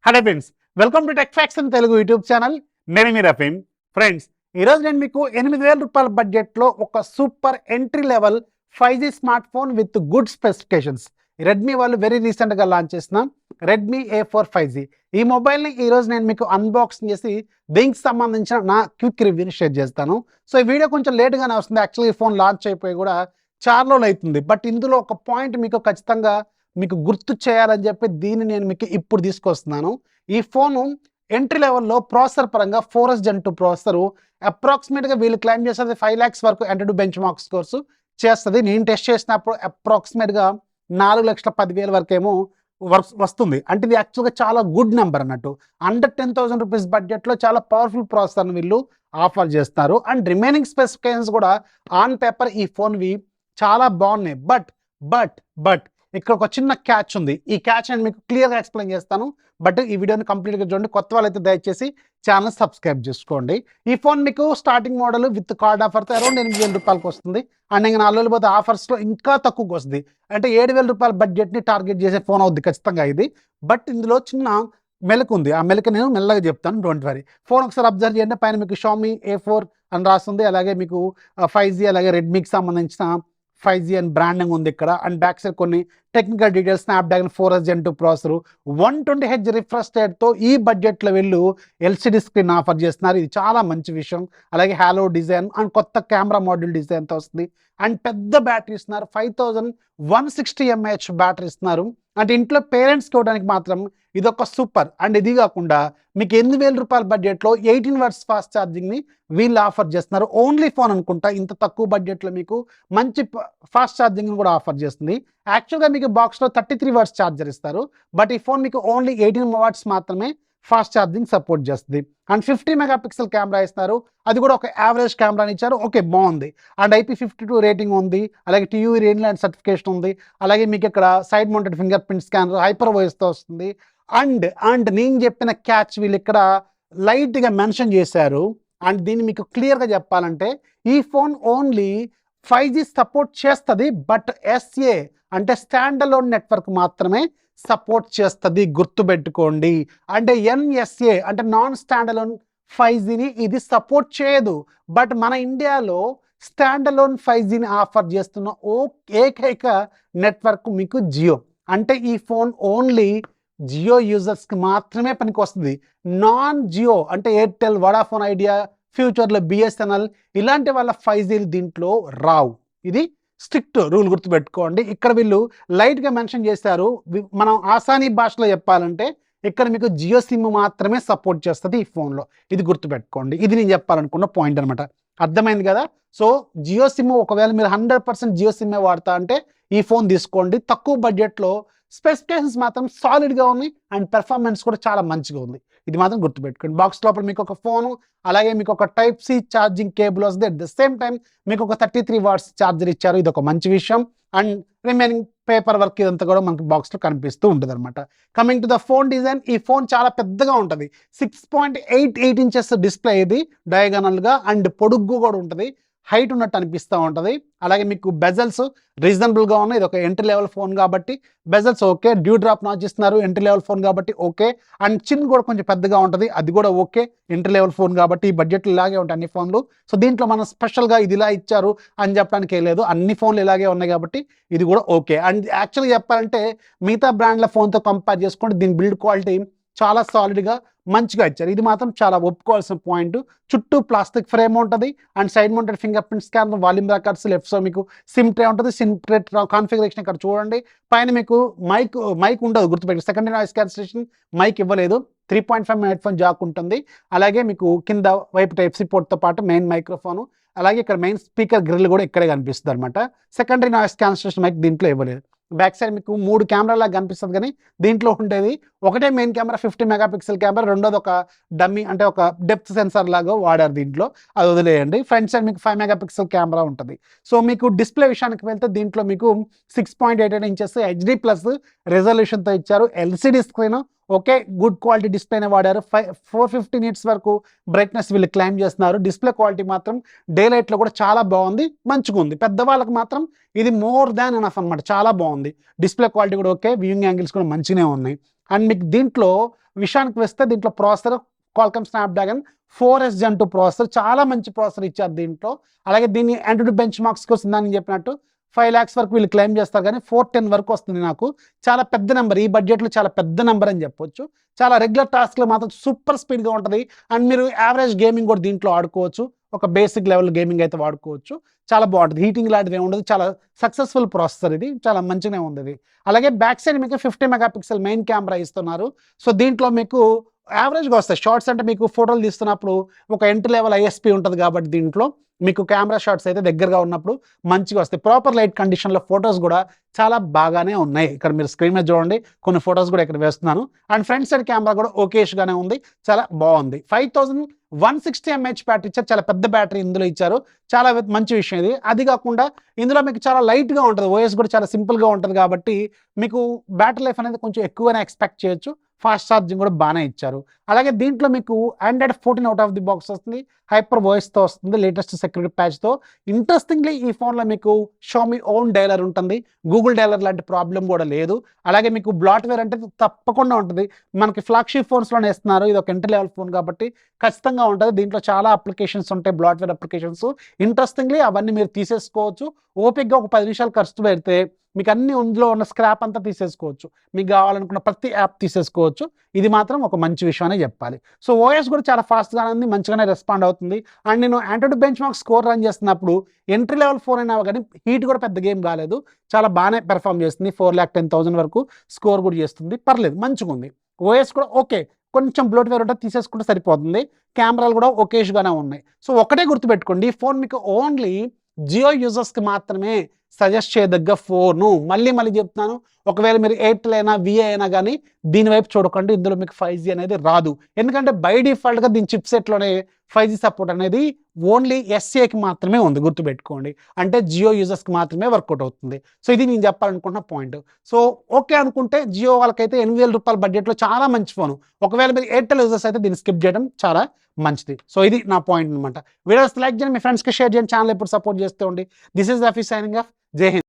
Hello friends, welcome to tech fax in Telugu YouTube channel. నేను మీ Rafeem. Friends, ఈరోజు నేను మీకు 8,000 రూపాయల బడ్జెట్లో ఒక super entry level 5G smart phone with good specifications Redmi వాళ్ళు వెరీ రీసెంట్గా లాంచ్ చేసిన రెడ్మీ A4 5G ఈ మొబైల్ని ఈరోజు నేను మీకు అన్బాక్సింగ్ చేసి దీనికి సంబంధించిన నా క్విక్ రివ్యూని షేర్ చేస్తాను. సో ఈ వీడియో కొంచెం లేట్గానే వస్తుంది. యాక్చువల్లీ ఈ ఫోన్ లాంచ్ అయిపోయి కూడా చాలా రోజులు అవుతుంది. బట్ ఇందులో ఒక పాయింట్ మీకు ఖచ్చితంగా మీకు గుర్తు చేయాలని చెప్పి దీన్ని నేను మీకు ఇప్పుడు తీసుకొస్తున్నాను. ఈ ఫోను ఎంట్రీ లెవెల్లో ప్రాసెసర్ పరంగా 4S Gen 2 ప్రాసెసర్ అప్రాక్సిమేట్గా వీళ్ళు క్లైమ్ చేసేది 5 lakhs వరకు ఎంటర్ బెంచ్ మార్క్ స్కోర్స్ చేస్తుంది. నేను టెస్ట్ చేసినప్పుడు అప్రాక్సిమేట్గా 4,10,000 వరకేమో వస్తుంది. అంటే ఇది యాక్చువల్గా చాలా గుడ్ నెంబర్ అన్నట్టు. అండర్ 10,000 రూపీస్ బడ్జెట్లో చాలా పవర్ఫుల్ ప్రాసెసర్ని వీళ్ళు ఆఫర్ చేస్తున్నారు. అండ్ రిమైనింగ్ స్పెసిఫికేషన్స్ కూడా ఆన్ పేపర్ ఈ ఫోన్వి చాలా బాగున్నాయి. బట్ ఇక్కడ ఒక చిన్న క్యాచ్ ఉంది. ఈ క్యాచ్ నేను మీకు క్లియర్గా ఎక్స్ప్లెయిన్ చేస్తాను. బట్ ఈ వీడియోని కంప్లీట్గా చూడండి. కొత్త వాళ్ళైతే దయచేసి ఛానల్ సబ్స్క్రైబ్ చేసుకోండి. ఈ ఫోన్ మీకు స్టార్టింగ్ మోడల్ విత్ కార్డ్ ఆఫర్తో అరౌండ్ 8,000 రూపాయలకు వస్తుంది. అండ్ ఇంకా 4 రోజులు పోతే ఆఫర్స్లో ఇంకా తక్కువకి వస్తుంది. అంటే 7,000 రూపాయల బడ్జెట్ని టార్గెట్ చేసే ఫోన్ అవుద్ది ఖచ్చితంగా ఇది. బట్ ఇందులో చిన్న మెలకు ఉంది. ఆ మెలకు నేను మెల్లగా చెప్తాను, డోంట్ వరీ. ఫోన్ ఒకసారి అబ్జర్వ్ చేయండి. పైన మీకు Xiaomi A4 అని రాస్తుంది. అలాగే మీకు 5G అలాగే రెడ్మీకి సంబంధించిన 5G అని బ్రాండింగ్ ఉంది ఇక్కడ. అండ్ బ్యాక్ సైడ్ కొన్ని technical details, Snapdragon 4S Gen 2 processor 120Hz refresh రేట్తో ఈ బడ్జెట్లో వీళ్ళు LCD స్క్రీన్ ఆఫర్ చేస్తున్నారు. ఇది చాలా మంచి విషయం. అలాగే హ్యాలో డిజైన్ అండ్ కొత్త కెమెరా మాడ్యూల్ డిజైన్తో వస్తుంది. అండ్ పెద్ద బ్యాటరీ ఇస్తున్నారు. 5160 mAh బ్యాటరీ ఇస్తున్నారు. అంటే ఇంట్లో పేరెంట్స్కి ఇవ్వడానికి మాత్రం ఇదొక సూపర్. అండ్ ఇది కాకుండా మీకు 8,000 రూపాయల బడ్జెట్లో 18 watts ఫాస్ట్ ఛార్జింగ్ని వీళ్ళు ఆఫర్ చేస్తున్నారు. ఓన్లీ ఫోన్ అనుకుంటా ఇంత తక్కువ బడ్జెట్లో మీకు మంచి ఫాస్ట్ ఛార్జింగ్ని కూడా ఆఫర్ చేస్తుంది. యాక్చువల్గా మీకు బాక్స్లో 33 watts ఛార్జర్ ఇస్తారు. బట్ ఈ ఫోన్ మీకు ఓన్లీ 18 watts మాత్రమే ఫాస్ట్ ఛార్జింగ్ సపోర్ట్ చేస్తుంది. అండ్ 50 మెగాపిక్సెల్ కెమెరా ఇస్తున్నారు. అది కూడా ఒక యావరేజ్ కెమెరాని ఇచ్చారు. ఓకే, బాగుంది. అండ్ IP52 రేటింగ్ ఉంది. అలాగే TUV రెయిన్లాండ్ సర్టిఫికేషన్ ఉంది. అలాగే మీకు ఇక్కడ side mounted fingerprint scanner hyper వాయిస్తో వస్తుంది. అండ్ నేను చెప్పిన క్యాచ్ వీళ్ళు ఇక్కడ లైట్గా మెన్షన్ చేశారు. అండ్ దీన్ని మీకు క్లియర్గా చెప్పాలంటే ఈ ఫోన్ ఓన్లీ 5G సపోర్ట్ చేస్తుంది. బట్ SA అంటే స్టాండ్ అలోన్ నెట్వర్క్ మాత్రమే సపోర్ట్ చేస్తుంది, గుర్తుపెట్టుకోండి. అంటే NSA అంటే నాన్ స్టాండ్ అలోన్ 5Gని ఇది సపోర్ట్ చేయదు. బట్ మన ఇండియాలో స్టాండ్ అలోన్ 5Gని ఆఫర్ చేస్తున్న ఏకైక నెట్వర్క్ మీకు జియో. అంటే ఈ ఫోన్ ఓన్లీ జియో యూజర్స్కి మాత్రమే పనికి వస్తుంది. నాన్ జియో అంటే ఎయిర్టెల్, వడాఫోన్ ఐడియా, ఫ్యూచర్లో BSNL ఇలాంటి వాళ్ళ 5G దీంట్లో రావు. ఇది స్ట్రిక్ట్ రూల్, గుర్తుపెట్టుకోండి. ఇక్కడ వీళ్ళు లైట్గా మెన్షన్ చేశారు. మనం ఆసానీ భాషలో చెప్పాలంటే ఇక్కడ మీకు జియో సిమ్ మాత్రమే సపోర్ట్ చేస్తుంది ఈ ఫోన్లో. ఇది గుర్తుపెట్టుకోండి. ఇది నేను చెప్పాలనుకున్న పాయింట్ అనమాట. అర్థమైంది కదా? సో జియో సిమ్ ఒకవేళ మీరు 100% జియో సిమ్మే వాడతా అంటే ఈ ఫోన్ తీసుకోండి. తక్కువ బడ్జెట్లో స్పెసిఫికేషన్స్ మాత్రం సాలిడ్గా ఉన్నాయి. అండ్ పెర్ఫార్మెన్స్ కూడా చాలా మంచిగా ఉంది. ఇది మాత్రం గుర్తుపెట్టుకోండి. బాక్స్ లోపల మీకు ఒక ఫోను, అలాగే మీకు ఒక Type-C ఛార్జింగ్ కేబుల్ వస్తుంది. అట్ ద సేమ్ టైం మీకు ఒక 33 watts ఛార్జర్ ఇచ్చారు. ఇది ఒక మంచి విషయం. అండ్ రిమైనింగ్ పేపర్ వర్క్ ఇదంతా కూడా మనకి బాక్స్లో కనిపిస్తూ ఉంటుంది అనమాట. Coming to the phone design, ఈ ఫోన్ చాలా పెద్దగా ఉంటుంది. 6.88 inches డిస్ప్లే ఇది డయాగనల్గా. అండ్ పొడుగ్గు కూడా ఉంటుంది, హైట్ ఉన్నట్టు అనిపిస్తూ ఉంటుంది. అలాగే మీకు బెజల్స్ రీజనబుల్గా ఉన్నాయి. ఇది ఒక ఎంట్రీ లెవెల్ ఫోన్ కాబట్టి bezels okay. Due drop notch ఇస్తున్నారు, ఎంట్రీ లెవెల్ ఫోన్ కాబట్టి ఓకే. అండ్ చిన్ కూడా కొంచెం పెద్దగా ఉంటుంది, అది కూడా ఓకే. ఎంట్రీ లెవెల్ ఫోన్ కాబట్టి ఈ బడ్జెట్లో ఇలాగే ఉంటాయి అన్ని ఫోన్లు. సో దీంట్లో మనం స్పెషల్గా ఇది ఇలా ఇచ్చారు అని చెప్పడానికి ఏం లేదు. అన్ని ఫోన్లు ఇలాగే ఉన్నాయి కాబట్టి ఇది కూడా ఓకే. అండ్ యాక్చువల్గా చెప్పాలంటే మిగతా బ్రాండ్ల ఫోన్తో కంపేర్ చేసుకుంటే దీని బిల్డ్ క్వాలిటీ చాలా సాలిడ్గా మంచిగా ఇచ్చారు. ఇది మాత్రం చాలా ఒప్పుకోవాల్సిన పాయింట్. చుట్టూ ప్లాస్టిక్ ఫ్రేమ్ ఉంటుంది. And side mounted fingerprint scanner, volume records, left so మీకు సిమ్ ట్రే ఉంటుంది. సిమ్ ట్రే కాన్ఫిగరేషన్ ఇక్కడ చూడండి. పైన మీకు మైక్ ఉండదు, గుర్తుపెట్టి. సెకండరీ నాయిస్ క్యాన్సిలేషన్ మైక్ ఇవ్వలేదు. 3.5 హెడ్ ఫోన్ జాక్ ఉంటుంది. అలాగే మీకు కింద వైపు Type-C పోర్ట్తో పాటు మెయిన్ మైక్రోఫోను, అలాగే ఇక్కడ మెయిన్ స్పీకర్ గ్రిల్ కూడా ఇక్కడే కనిపిస్తుంది అనమాట. సెకండరీ నాయిస్ క్యాన్సిలేషన్ మైక్ దీంట్లో ఇవ్వలేదు. బ్యాక్ సైడ్ మీకు 3 కెమెరాలాగా కనిపిస్తుంది, కానీ దీంట్లో ఉండేది ఒకటే మెయిన్ కెమెరా 50 మెగాపిక్సెల్ కెమెరా. రెండోది ఒక డమ్మీ అంటే ఒక డెప్త్ సెన్సార్ లాగా వాడారు దీంట్లో, అది వదిలేయండి. ఫ్రంట్ సైడ్ మీకు 5 మెగాపిక్సెల్ కెమెరా ఉంటుంది. సో మీకు డిస్ప్లే విషయానికి వెళ్తే దీంట్లో మీకు 6.88 inches HD+ రెజల్యూషన్తో ఇచ్చారు. LCD screen okay, good quality డిస్ప్లేనే వాడారు. 450 nits వరకు బ్రైట్నెస్ వీళ్ళు క్లైమ్ చేస్తున్నారు. డిస్ప్లే క్వాలిటీ మాత్రం డే లైట్లో కూడా చాలా బాగుంది, మంచిగా ఉంది. పెద్దవాళ్ళకి మాత్రం ఇది మోర్ దాన్ ఎనఫ్ అనమాట, చాలా బాగుంది. డిస్ప్లే క్వాలిటీ కూడా ఓకే, వ్యూయింగ్ యాంగిల్స్ కూడా మంచిగానే ఉన్నాయి. అండ్ మీకు దీంట్లో విషయానికి వస్తే దీంట్లో processor Qualcomm Snapdragon 4S Gen 2 processor, చాలా మంచి ప్రాసెసర్ ఇచ్చారు దీంట్లో. అలాగే దీన్ని Antutu బెంచ్ మార్క్స్కి వస్తుందని చెప్పినట్టు 5 lakhs వరకు వీళ్ళు క్లెయిమ్ చేస్తారు, కానీ 410 వరకు వస్తుంది. నాకు చాలా పెద్ద నెంబర్, ఈ బడ్జెట్లో చాలా పెద్ద నెంబర్ అని చెప్పొచ్చు. చాలా రెగ్యులర్ టాస్క్లో మాత్రం సూపర్ స్పీడ్గా ఉంటుంది. అండ్ మీరు యావరేజ్ గేమింగ్ కూడా దీంట్లో ఆడుకోవచ్చు, ఒక బేసిక్ లెవెల్ గేమింగ్ అయితే వాడుకోవచ్చు. చాలా బాగుంటుంది, హీటింగ్ లాంటిది ఉండదు, చాలా సక్సెస్ఫుల్ ప్రాసెసర్ ఇది, చాలా మంచిగానే ఉంది ఇది. అలాగే బ్యాక్ సైడ్ మీకు 50 మెగాపిక్సెల్ మెయిన్ కెమెరా ఇస్తున్నారు. సో దీంట్లో మీకు యావరేజ్గా వస్తాయి షార్ట్స్, అంటే మీకు ఫోటోలు తీస్తున్నప్పుడు ఒక ఎంట్రీ లెవెల్ ఐఎస్పీ ఉంటుంది కాబట్టి దీంట్లో మీకు కెమెరా షాట్స్ అయితే దగ్గరగా ఉన్నప్పుడు మంచిగా వస్తాయి. ప్రాపర్ లైట్ కండిషన్లో ఫొటోస్ కూడా చాలా బాగానే ఉన్నాయి. ఇక్కడ మీరు స్క్రీన్ మీద చూడండి, కొన్ని ఫొటోస్ కూడా ఇక్కడ వేస్తున్నాను. అండ్ ఫ్రంట్ సైడ్ కెమెరా కూడా ఓకేష్గానే ఉంది, చాలా బాగుంది. 5160 mAh బ్యాటరీ ఇచ్చారు, చాలా పెద్ద బ్యాటరీ ఇందులో ఇచ్చారు, చాలా మంచి విషయం ఇది. అది కాకుండా ఇందులో మీకు చాలా లైట్గా ఉంటుంది, ఓఎస్ కూడా చాలా సింపుల్గా ఉంటుంది కాబట్టి మీకు బ్యాటరీ లైఫ్ అనేది కొంచెం ఎక్కువనే ఎక్స్పెక్ట్ చేయొచ్చు. ఫాస్ట్ ఛార్జింగ్ కూడా బాగానే ఇచ్చారు. అలాగే దీంట్లో మీకు Android 14 out of the box వస్తుంది, హైపర్ వాయిస్తో వస్తుంది, లేటెస్ట్ సెక్యూరిటీ ప్యాచ్తో. ఇంట్రెస్టింగ్లీ ఈ ఫోన్లో మీకు Xiaomi ఓన్ డైలర్ ఉంటుంది, గూగుల్ డైలర్ లాంటి ప్రాబ్లం కూడా లేదు. అలాగే మీకు బ్లాట్వేర్ అంటే తప్పకుండా ఉంటుంది, మనకి ఫ్లాగ్షిప్ ఫోన్స్లోనే ఇస్తున్నారు, ఇది ఒక ఎంట్రీ లెవెల్ ఫోన్ కాబట్టి ఖచ్చితంగా ఉంటుంది. దీంట్లో చాలా అప్లికేషన్స్ ఉంటాయి, బ్లాట్వేర్ అప్లికేషన్స్. ఇంట్రెస్టింగ్లీ అవన్నీ మీరు తీసేసుకోవచ్చు. ఓపిక్గా ఒక 10 నిమిషాలు ఖర్చు పెడితే మీకు అన్ని ఇందులో ఉన్న స్క్రాప్ అంతా తీసేసుకోవచ్చు, మీకు కావాలనుకున్న ప్రతి యాప్ తీసేసుకోవచ్చు. ఇది మాత్రం ఒక మంచి విషయం అనే చెప్పాలి. సో ఓఎస్ కూడా చాలా ఫాస్ట్గానే ఉంది, మంచిగానే రెస్పాండ్ అవుతుంది. అండ్ నేను Antutu bench mark score run చేస్తున్నప్పుడు ఎంట్రీ లెవెల్ ఫోన్ అయినా కానీ హీట్ కూడా పెద్ద గేమ్ కాలేదు, చాలా బాగానే పెర్ఫామ్ చేస్తుంది. 4,10,000 వరకు స్కోర్ కూడా చేస్తుంది, పర్లేదు మంచిగా ఉంది. ఓఎస్ కూడా ఓకే, కొంచెం బ్లోట్వేర్ ఉంటే తీసేసుకుంటే సరిపోతుంది. కెమెరాలు కూడా ఒకేష్గానే ఉన్నాయి. సో ఒకటే గుర్తుపెట్టుకోండి, ఈ ఫోన్ మీకు ఓన్లీ జియో యూజర్స్కి మాత్రమే సజెస్ట్ చేయదగ్గ ఫోను. మళ్ళీ చెప్తున్నాను, ఒకవేళ మీరు ఎయిర్టెల్ అయినా విఐ అయినా కానీ దీని వైపు చూడకండి, ఇందులో మీకు 5G అనేది రాదు. ఎందుకంటే బై డిఫాల్ట్గా దీని చిప్సెట్లోనే 5G సపోర్ట్ అనేది ఓన్లీ ఎస్ఏకి మాత్రమే ఉంది, గుర్తుపెట్టుకోండి. అంటే జియో యూజర్స్కి మాత్రమే వర్కౌట్ అవుతుంది. సో ఇది నేను చెప్పాలనుకున్న పాయింట్. సో ఓకే అనుకుంటే జియో వాళ్ళకైతే 8,000 రూపాయల బడ్జెట్లో చాలా మంచి ఫోను. ఒకవేళ మీరు ఎయిర్టెల్ యూజర్స్ అయితే దీన్ని స్కిప్ చేయడం చాలా మంచిది. సో ఇది నా పాయింట్ అనమాట. వీడియోస్ లైక్ చేయండి, మీ ఫ్రెండ్స్కి షేర్ చేయండి, ఛానల్ ఎప్పుడు సపోర్ట్ చేస్తూ ఉండి. This is Rafi signing off. జై హింద్.